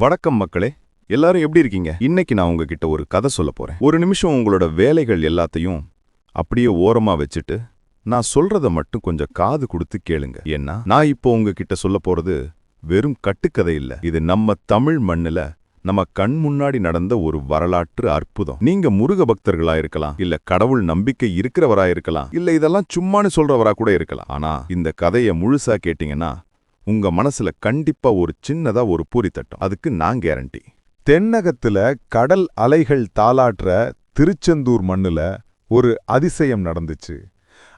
வணக்கம் மக்களே. எல்லாரும் எப்படி இருக்கீங்க? இன்னைக்கு நான் உங்ககிட்ட ஒரு கதை சொல்ல போறேன். ஒரு நிமிஷம் உங்களோட வேலைகள் எல்லாத்தையும் அப்படியே ஓரமா வச்சுட்டு நான் சொல்றத மட்டும் கொஞ்சம் காது கொடுத்து கேளுங்க. ஏன்னா நான் இப்போ உங்ககிட்ட சொல்ல போறது வெறும் கட்டுக்கதை இல்ல. இது நம்ம தமிழ் மண்ணுல நம்ம கண் முன்னாடி நடந்த ஒரு வரலாற்று அற்புதம். நீங்க முருக பக்தர்களா இருக்கலாம், இல்ல கடவுள் நம்பிக்கை இருக்கிறவரா இருக்கலாம், இல்ல இதெல்லாம் சும்மானு சொல்றவரா கூட இருக்கலாம். ஆனா இந்த கதையை முழுசா கேட்டீங்கன்னா உங்க மனசுல கண்டிப்பா ஒரு சின்னதா ஒரு பூரி தட்டும். அதுக்கு நான் கேரண்டி. தென்னகத்துல கடல் அலைகள் தாளாற்ற திருச்செந்தூர் மண்ணுல ஒரு அதிசயம் நடந்துச்சு.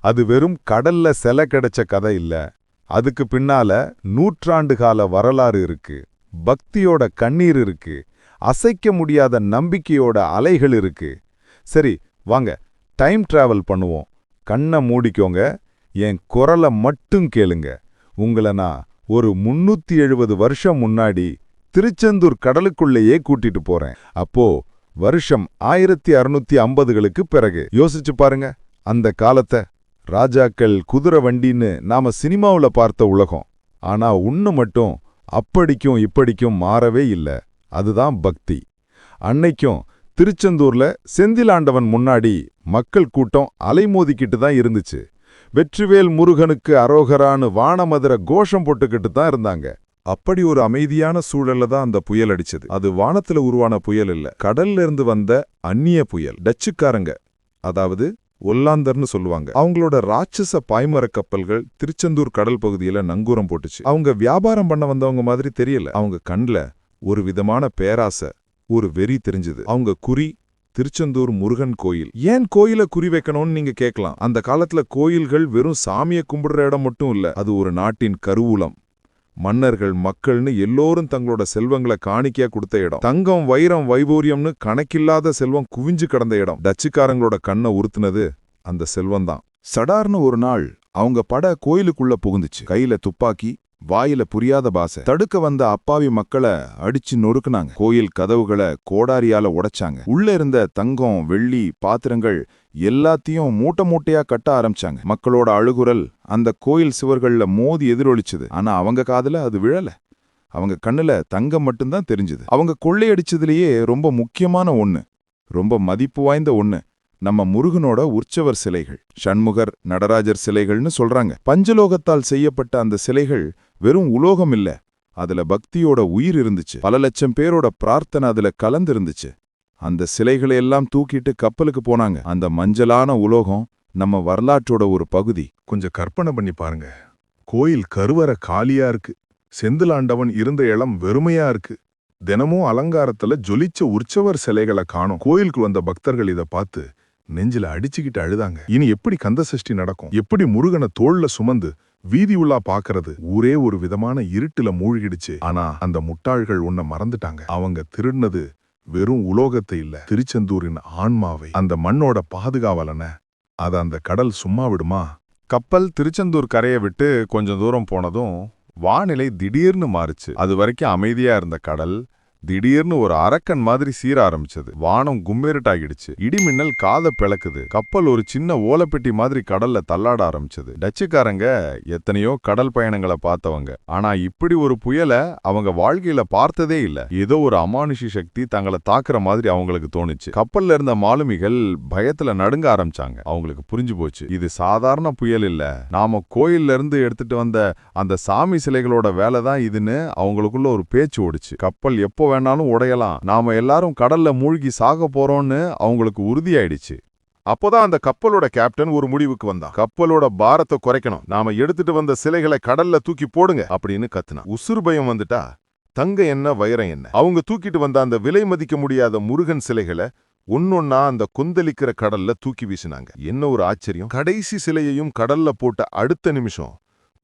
அது வெறும் கடல்ல செல கிடைச்ச கதை இல்ல. அதுக்கு பின்னால நூற்றாண்டு கால வரலாறு இருக்கு, பக்தியோட கண்ணீர் இருக்கு, அசைக்க முடியாத நம்பிக்கையோட அலைகள் இருக்கு. சரி, வாங்க டைம் டிராவல் பண்ணுவோம். கண்ணை மூடிக்கோங்க, என் குரலை மட்டும் கேளுங்க. உங்களை நான் ஒரு 370 வருஷம் முன்னாடி திருச்செந்தூர் கடலுக்குள்ளேயே கூட்டிட்டு போறேன். அப்போ வருஷம் 1650களுக்கு பிறகு. யோசிச்சு பாருங்க அந்த காலத்தை. ராஜாக்கள், குதிரை வண்டின்னு நாம சினிமாவுல பார்த்த உலகம். ஆனா உன்னு மட்டும் அப்படிக்கும் இப்படிக்கும் மாறவே இல்ல. அதுதான் பக்தி. அன்னைக்கும் திருச்செந்தூர்ல செந்திலாண்டவன் முன்னாடி மக்கள் கூட்டம் அலைமோதிக்கிட்டு தான் இருந்துச்சு. வெற்றிவேல் முருகனுக்கு அரோகரான்னு வானமதுர கோஷம் போட்டுக்கிட்டு தான் இருந்தாங்க. அப்படி ஒரு அமைதியான சூழல்ல தான் அந்த புயல் அடிச்சது. அது வானத்துல உருவான புயல் இல்ல, கடல்ல இருந்து வந்த அந்நிய புயல். டச்சுக்காரங்க, அதாவது ஒல்லாந்தர்னு சொல்லுவாங்க, அவங்களோட ராட்சச பாய்மர கப்பல்கள் திருச்செந்தூர் கடல் பகுதியில நங்கூரம் போட்டுச்சு. அவங்க வியாபாரம் பண்ண வந்தவங்க மாதிரி தெரியல. அவங்க கண்ல ஒரு விதமான பேராசை, ஒரு வெறி தெரிஞ்சது. அவங்க குறி திருச்செந்தூர் முருகன் கோயில். ஏன் கோயில குறி வைக்கணும்னு நீங்க கேட்கலாம். அந்த காலத்துல கோயில்கள் வெறும் சாமியை கும்பிடுற இடம் மட்டும் இல்ல, அது ஒரு நாட்டின் கருவூலம். மன்னர்கள், மக்கள்னு எல்லோரும் தங்களோட செல்வங்களை காணிக்கையா கொடுத்த இடம். தங்கம், வைரம், வைபூரியம்னு கணக்கில்லாத செல்வம் குவிஞ்சு கிடந்த இடம். டச்சுக்காரங்களோட கண்ணை உறுத்துனது அந்த செல்வம்தான். சடார்னு ஒரு நாள் அவங்க பட கோயிலுக்குள்ள புகுந்துச்சு. கையில துப்பாக்கி, வாயில புரியாத பாசை. தடுக்க வந்த அப்பாவி மக்களை அடிச்சு நொறுக்குனாங்க. கோயில் கதவுகளை கோடாரியால உடைச்சாங்க. உள்ள இருந்த தங்கம், வெள்ளி, பாத்திரங்கள் எல்லாத்தையும் மூட்டை மூட்டையா கட்ட ஆரம்பிச்சாங்க. மக்களோட அழுகுரல் அந்த கோயில் சுவர்கள்ல மோதி எதிரொலிச்சுது. ஆனா அவங்க காதுல அது விழல. அவங்க கண்ணுல தங்கம் மட்டும்தான் தெரிஞ்சுது. அவங்க கொள்ளையடிச்சதுலயே ரொம்ப முக்கியமான ஒண்ணு, ரொம்ப மதிப்பு வாய்ந்த ஒண்ணு, நம்ம முருகனோட உற்சவர் சிலைகள். ஷண்முகர், நடராஜர் சிலைகள்னு சொல்றாங்க. பஞ்சலோகத்தால் செய்யப்பட்ட அந்த சிலைகள் வெறும் உலோகம் இல்ல, அதுல பக்தியோட உயிர் இருந்துச்சு. பல லட்சம் பேரோட பிரார்த்தனை அதுல கலந்திருந்துச்சு. அந்த சிலைகளை எல்லாம் தூக்கிட்டு கப்பலுக்கு போனாங்க. அந்த மஞ்சளான உலோகம் நம்ம வரலாற்றோட ஒரு பகுதி. கொஞ்சம் கற்பனை பண்ணி பாருங்க. கோயில் கருவறை காலியா இருக்கு, செந்திலாண்டவன் இருந்த இடம் வெறுமையா இருக்கு. தினமும் அலங்காரத்துல ஜொலிச்ச உற்சவர் சிலைகளை காணும். கோயிலுக்கு வந்த பக்தர்கள் இதை பார்த்து நெஞ்சில அடிச்சுக்கிட்டு அழுதாங்க. இனி எப்படி கந்த சஷ்டி நடக்கும், எப்படி முருகனை தோள்ல சுமந்து வீதி உள்ளா பாக்குறது? ஊரே ஒரு விதமான இருட்டுல மூழ்கிடுச்சு. ஆனா அந்த முட்டாள்கள் உன்னை மறந்துட்டாங்க. அவங்க திருடினது வெறும் உலோகத்தை இல்ல, திருச்செந்தூரின் ஆன்மாவை, அந்த மண்ணோட பாதுகாவலன. அத அந்த கடல் சும்மா விடுமா? கப்பல் திருச்செந்தூர் கரையை விட்டு கொஞ்சம் தூரம் போனதும் வானிலை திடீர்னு மாறுச்சு. அது வரைக்கும் அமைதியா இருந்த கடல் திடீர்னு ஒரு அரக்கன் மாதிரி சீர ஆரம்பிச்சது. வானம் கும்மிருட்டாகிடுச்சு. இடிமின்னல் காதை பிளக்குது. கப்பல் ஒரு சின்ன ஓலப்பெட்டி மாதிரி கடல்ல தள்ளாட ஆரம்பிச்சது. டச்சுக்காரங்க எத்தனையோ கடல் பயணங்களை பார்த்தவங்க. ஆனா இப்படி ஒரு புயலை அவங்க வாழ்க்கையில பார்த்ததே இல்ல. ஏதோ ஒரு அமானுஷி சக்தி தங்களை தாக்குற மாதிரி அவங்களுக்கு தோணுச்சு. கப்பல்ல இருந்த மாலுமிகள் பயத்துல நடுங்க ஆரம்பிச்சாங்க. அவங்களுக்கு புரிஞ்சு போச்சு, இது சாதாரண புயல் இல்ல, நாம கோயில்ல இருந்து எடுத்துட்டு வந்த அந்த சாமி சிலைகளோட வேலைதான் இதுன்னு அவங்களுக்குள்ள ஒரு பேச்சு ஓடிச்சு. கப்பல் எப்போ வேணாலும் உடையலாம், நாம எல்லாரும் கடல்ல மூழ்கி சாக போறோம்னு அவங்களுக்கு உறுதியாயிடுச்சு. அப்போதான் அந்த கப்பலோட கேப்டன் ஒரு முடிவுக்கு வந்தான். கப்பலோட பாரத்தை குறைக்கணும், நாம எடுத்துட்டு வந்த சிலைகளை கடல்ல தூக்கி போடுங்க அப்படின்னு கத்துனா. உசுறு பயம் வந்துட்டா தங்க என்ன வைரம் என்ன? அவங்க தூக்கிட்டு வந்த அந்த விலை மதிக்க முடியாத முருகன் சிலைகளை ஒன்னொன்னா அந்த கொந்தளிக்கிற கடல்ல தூக்கி வீசினாங்க. என்ன ஒரு ஆச்சரியம்! கடைசி சிலையையும் கடல்ல போட்ட அடுத்த நிமிஷம்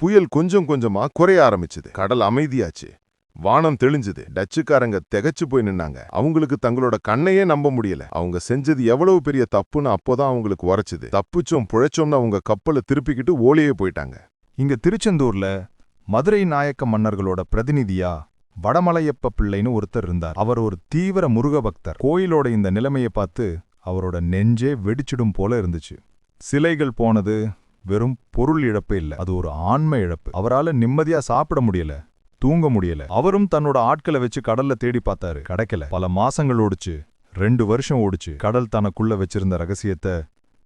புயல் கொஞ்சம் கொஞ்சமா குறைய ஆரம்பிச்சது. கடல் அமைதியாச்சு, வானம் தெளிஞ்சது. டச்சுக்காரங்க திகைச்சு போய் நின்னாங்க. அவங்களுக்கு தங்களோட கண்ணையே நம்ப முடியல. அவங்க செஞ்சது எவ்வளவு பெரிய தப்புன்னு அப்போதான் அவங்களுக்கு உரைச்சுது. தப்புச்சோம் புழைச்சோம்னு அவங்க கப்பலை திருப்பிக்கிட்டு ஓலையே போயிட்டாங்க. இங்க திருச்செந்தூர்ல மதுரை நாயக்க மன்னர்களோட பிரதிநிதியா வடமலையப்ப பிள்ளைன்னு ஒருத்தர் இருந்தார். அவர் ஒரு தீவிர முருக பக்தர். கோயிலோட இந்த நிலைமையை பார்த்து அவரோட நெஞ்சே வெடிச்சிடும் போல இருந்துச்சு. சிலைகள் போனது வெறும் பொருள் இழப்பு இல்ல, அது ஒரு ஆன்ம இழப்பு. அவரால நிம்மதியா சாப்பிட முடியல, தூங்க முடியல. அவரும் தன்னோட ஆட்களை வச்சு கடல்ல தேடி பார்த்தாரு. கிடைக்கல. பல மாசங்கள் ஓடுச்சு. 2 வருஷம் ஓடுச்சு. கடல் தனக்குள்ள வச்சிருந்த ரகசியத்தை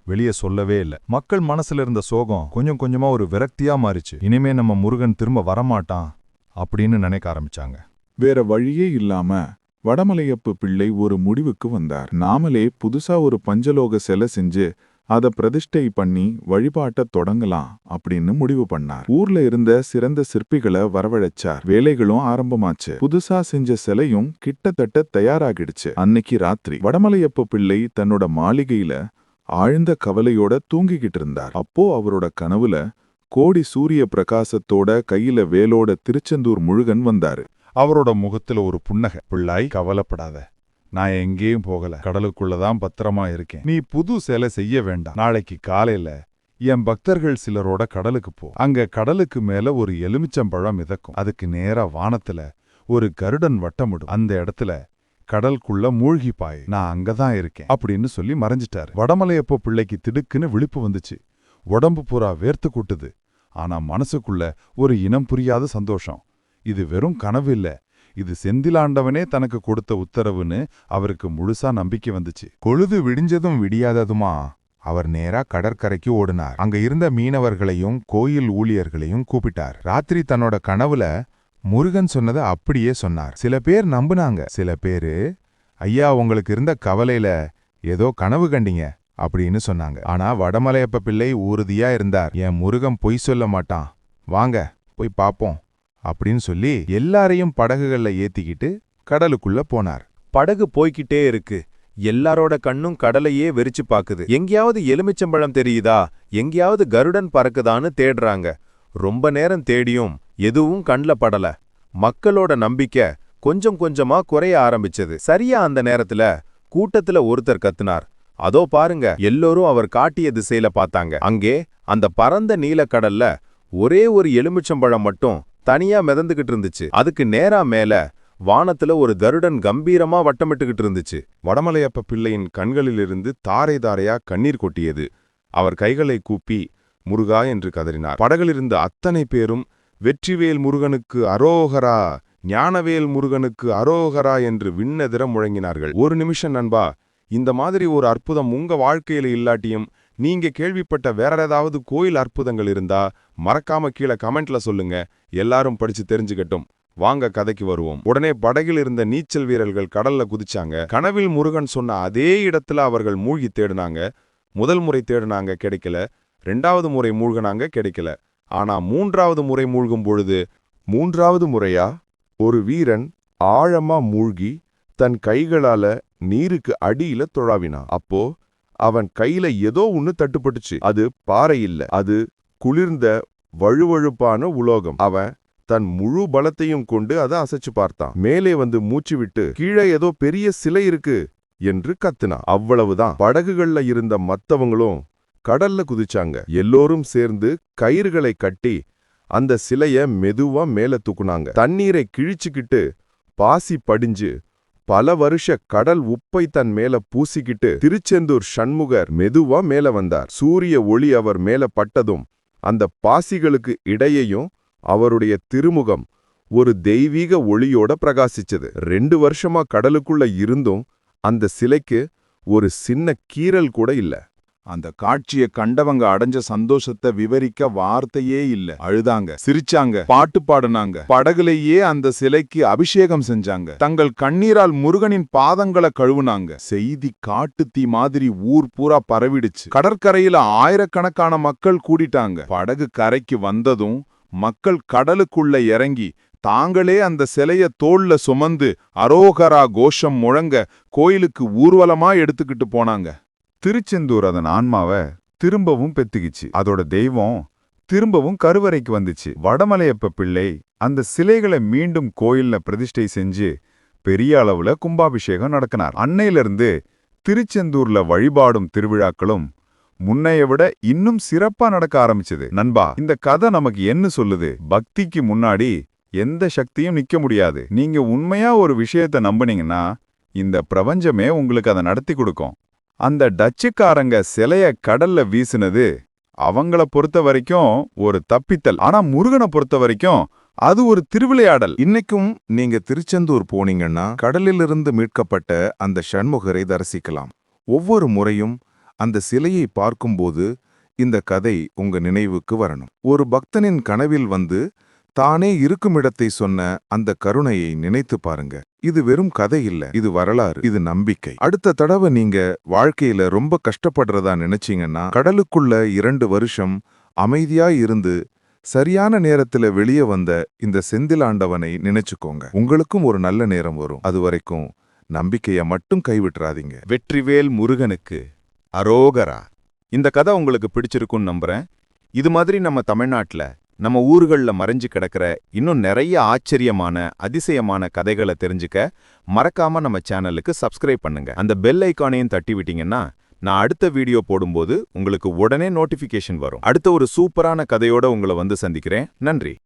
வெளியே சொல்லவே இல்ல. மக்கள் மனசுல இருந்த சோகம் கொஞ்சம் கொஞ்சமா ஒரு விரக்தியா மாறிச்சு. இனிமே நம்ம முருகன் திரும்ப வரமாட்டான் அப்படின்னு நினைக்க ஆரம்பிச்சாங்க. வேற வழியே இல்லாம வடமலையப்ப பிள்ளை ஒரு முடிவுக்கு வந்தார். நாமளே புதுசா ஒரு பஞ்சலோக சிலை செஞ்சு அத பிரதிஷ்டை பண்ணி வழிபாட்ட தொடங்கலாம் அப்படின்னு முடிவு பண்ணார். ஊர்ல இருந்த சிறந்த சிற்பிகளை வரவழைச்சார். வேலைகளும் ஆரம்பமாச்சு. புதுசா செஞ்ச சிலையும் கிட்டத்தட்ட தயாராகிடுச்சு. அன்னைக்கு ராத்திரி வடமலையப்ப பிள்ளை தன்னோட மாளிகையில ஆழ்ந்த கவலையோட தூங்கிக்கிட்டு இருந்தார். அப்போ அவரோட கனவுல கோடி சூரிய பிரகாசத்தோட கையில வேலோட திருச்செந்தூர் முருகன் வந்தாரு. அவரோட முகத்துல ஒரு புன்னகை. பிள்ளாய், கவலைப்படாத, நான் எங்கேயும் போகல, கடலுக்குள்ளதான் பத்திரமா இருக்கேன். நீ புது சிலை செய்ய வேண்டாம். நாளைக்கு காலையில என் பக்தர்கள் சிலரோட கடலுக்கு போ. அங்க கடலுக்கு மேல ஒரு எலுமிச்சம்பழம் மிதக்கும். அதுக்கு நேரா வானத்துல ஒரு கருடன் வட்டமிடும். அந்த இடத்துல கடலுக்குள்ள மூழ்கி பாய். நான் அங்கதான் இருக்கேன் அப்படின்னு சொல்லி மறைஞ்சிட்டாரு. வடமலையப்ப பிள்ளைக்கு திடுக்குன்னு விழிப்பு வந்துச்சு. உடம்பு பூரா வேர்த்து கூட்டுது. ஆனா மனசுக்குள்ள ஒரு இனம் புரியாத சந்தோஷம். இது வெறும் கனவு இல்ல, இது செந்திலாண்டவனே தனக்கு கொடுத்த உத்தரவுன்னு அவருக்கு முழுசா நம்பிக்கை வந்துச்சு. பொழுது விடிஞ்சதும் விடியாததுமா அவர் நேரா கடற்கரைக்கு ஓடினார். அங்க இருந்த மீனவர்களையும் கோயில் ஊழியர்களையும் கூப்பிட்டார். ராத்திரி தன்னோட கனவுல முருகன் சொன்னதை அப்படியே சொன்னார். சில பேர் நம்புனாங்க, சில பேரு ஐயா உங்களுக்கு இருந்த கவலையில ஏதோ கனவு கண்டீங்க அப்படின்னு சொன்னாங்க. ஆனா வடமலையப்ப பிள்ளை உறுதியா இருந்தார். என் முருகன் பொய் சொல்ல மாட்டான், வாங்க போய் பாப்போம் அப்படின்னு சொல்லி எல்லாரையும் படகுகள்ல ஏத்திக்கிட்டு கடலுக்குள்ள போனார். படகு போய்கிட்டே இருக்கு. எல்லாரோட கண்ணும் கடலையே வெறிச்சு பாக்குது. எங்கேயாவது எலுமிச்சம்பழம் தெரியுதா, எங்கேயாவது கருடன் பறக்குதான்னு தேடுறாங்க. ரொம்ப நேரம் தேடியும் எதுவும் கண்ல படல. மக்களோட நம்பிக்கை கொஞ்சம் கொஞ்சமா குறைய ஆரம்பிச்சது. சரியா அந்த நேரத்துல கூட்டத்துல ஒருத்தர் கத்துனார், அதோ பாருங்க. எல்லோரும் அவர் காட்டிய திசையில பார்த்தாங்க. அங்கே அந்த பரந்த நீலக்கடல்ல ஒரே ஒரு எலுமிச்சம்பழம் மட்டும் தனியா மிதந்துகிட்டு இருந்துச்சு. அதுக்கு நேரா மேல வானத்துல ஒரு கருடன் கம்பீரமா வட்டமிட்டுக்கிட்டு இருந்துச்சு. வடமலையப்ப பிள்ளையின் கண்களிலிருந்து தாரை தாரையா கண்ணீர் கொட்டியது. அவர் கைகளை கூப்பி முருகா என்று கதறினார். படகிலிருந்த அத்தனை பேரும் வெற்றிவேல் முருகனுக்கு அரோகரா, ஞானவேல் முருகனுக்கு அரோகரா என்று விண்ணெதிர முழங்கினார்கள். ஒரு நிமிஷம் நண்பா, இந்த மாதிரி ஒரு அற்புதம் உங்க வாழ்க்கையில இல்லாட்டியும் நீங்க கேள்விப்பட்ட வேற ஏதாவது கோயில் அற்புதங்கள் இருந்தா மறக்காம கீழே கமெண்ட்ல சொல்லுங்க. எல்லாரும் படிச்சு தெரிஞ்சுக்கட்டும். வாங்க கதைக்கு வருவோம். உடனே படகில் இருந்த நீச்சல் வீரர்கள் கடல்ல குதிச்சாங்க. கனவில் முருகன் சொன்ன அதே இடத்துல அவர்கள் மூழ்கி தேடினாங்க. முதல் முறை தேடினாங்க, கிடைக்கல. 2வது முறை மூழ்கினாங்க, கிடைக்கல. ஆனா 3வது முறை மூழ்கும் பொழுது, 3வது முறையா ஒரு வீரன் ஆழமா மூழ்கி தன் கைகளால நீருக்கு அடியில தொழாவினான். அப்போ அவன் கையில ஏதோ ஒன்னு தட்டுப்பட்டுச்சு. அது பாறை இல்ல, அது குளிர்ந்த வழுவழுப்பான உலோகம். அவன் தன் முழு பலத்தையும் கொண்டு அதை அசைச்சு பார்த்தான். மேலே வந்து மூச்சு விட்டு, கீழே ஏதோ பெரிய சிலை இருக்கு என்று கத்துனான். அவ்வளவுதான். படகுகள்ல இருந்த மத்தவங்களும் கடல்ல குதிச்சாங்க. எல்லோரும் சேர்ந்து கயிறுகளை கட்டி அந்த சிலைய மெதுவா மேல தூக்குனாங்க. தண்ணீரை கிழிச்சுக்கிட்டு பாசி படிஞ்சு பல வருஷ கடல் உப்பை தன் மேல பூசிக்கிட்டு திருச்செந்தூர் சண்முகர் மெதுவா மேல வந்தார். சூரிய ஒளி அவர் மேல பட்டதும் அந்த பாசிகளுக்கு இடையேயும் அவருடைய திருமுகம் ஒரு தெய்வீக ஒளியோட பிரகாசிச்சது. 2 வருஷமா கடலுக்குள்ள இருந்தும் அந்த சிலைக்கு ஒரு சின்ன கீறல் கூட இல்ல. அந்த காட்சியை கண்டவங்க அடைஞ்ச சந்தோஷத்தை விவரிக்க வார்த்தையே இல்ல. அழுதாங்க, சிரிச்சாங்க, பாட்டு பாடுனாங்க, படகுலையே அந்த சிலைக்கு அபிஷேகம் செஞ்சாங்க, தங்கள் கண்ணீரால் முருகனின் பாதங்களை கழுவுனாங்க. செய்தி காட்டு தீ மாதிரி ஊர் பூரா பரவிடுச்சு. கடற்கரையில ஆயிரக்கணக்கான மக்கள் கூடிட்டாங்க. படகு கரைக்கு வந்ததும் மக்கள் கடலுக்குள்ள இறங்கி தாங்களே அந்த சிலைய தோள்ல சுமந்து அரோகரா கோஷம் முழங்க கோயிலுக்கு ஊர்வலமா எடுத்துக்கிட்டு போனாங்க. திருச்செந்தூர் அதன் ஆன்மாவை திரும்பவும் பெத்துக்கிச்சு. அதோட தெய்வம் திரும்பவும் கருவறைக்கு வந்துச்சு. வடமலையப்ப பிள்ளை அந்த சிலைகளை மீண்டும் கோயில்ல பிரதிஷ்டை செஞ்சு பெரிய அளவுல கும்பாபிஷேகம் நடக்கினார். அன்னையிலிருந்து திருச்செந்தூர்ல வழிபாடும் திருவிழாக்களும் முன்னைய விட இன்னும் சிறப்பா நடக்க ஆரம்பிச்சது. நண்பா, இந்த கதை நமக்கு என்ன சொல்லுது? பக்திக்கு முன்னாடி எந்த சக்தியும் நிக்க முடியாது. நீங்க உண்மையா ஒரு விஷயத்தை நம்புனீங்கன்னா இந்த பிரபஞ்சமே உங்களுக்கு அதை நடத்தி கொடுக்கும். அந்த டச்சுக்காரங்க சிலைய கடல்ல வீசினது அவங்கள பொறுத்த வரைக்கும் ஒரு தப்பித்தல். ஆனா முருகனை பொறுத்த வரைக்கும் அது ஒரு திருவிளையாடல். இன்னைக்கும் நீங்க திருச்செந்தூர் போனீங்கன்னா கடலிலிருந்து மீட்கப்பட்ட அந்த ஷண்முகரை தரிசிக்கலாம். ஒவ்வொரு முறையும் அந்த சிலையை பார்க்கும்போது இந்த கதை உங்க நினைவுக்கு வரணும். ஒரு பக்தனின் கனவில் வந்து தானே இருக்குமிடத்தை சொன்ன அந்த கருணையை நினைத்து பாருங்க. இது வெறும் கதை இல்ல, இது வரலாறு, இது நம்பிக்கை. அடுத்த தடவை நீங்க வாழ்க்கையில ரொம்ப கஷ்டப்படுறதா நினைச்சீங்கன்னா கடலுக்குள்ள 2 வருஷம் அமைதியா இருந்து சரியான நேரத்துல வெளியே வந்த இந்த செந்திலாண்டவனை நினைச்சுக்கோங்க. உங்களுக்கும் ஒரு நல்ல நேரம் வரும். அது வரைக்கும் நம்பிக்கைய மட்டும் கைவிட்டுறாதீங்க. வெற்றிவேல் முருகனுக்கு அரோகரா. இந்த கதை உங்களுக்கு பிடிச்சிருக்குன்னு நம்புறேன். இது மாதிரி நம்ம தமிழ்நாட்டுல நம்ம ஊர்கள்ல மறைஞ்சு கிடக்கிற இன்னும் நிறைய ஆச்சரியமான அதிசயமான கதைகளை தெரிஞ்சுக்க மறக்காம நம்ம சேனலுக்கு சப்ஸ்கிரைப் பண்ணுங்க. அந்த பெல் ஐகானையும் தட்டி விட்டீங்கன்னா நான் அடுத்த வீடியோ போடும்போது உங்களுக்கு உடனே நோட்டிஃபிகேஷன் வரும். அடுத்த ஒரு சூப்பரான கதையோட உங்களை வந்து சந்திக்கிறேன். நன்றி.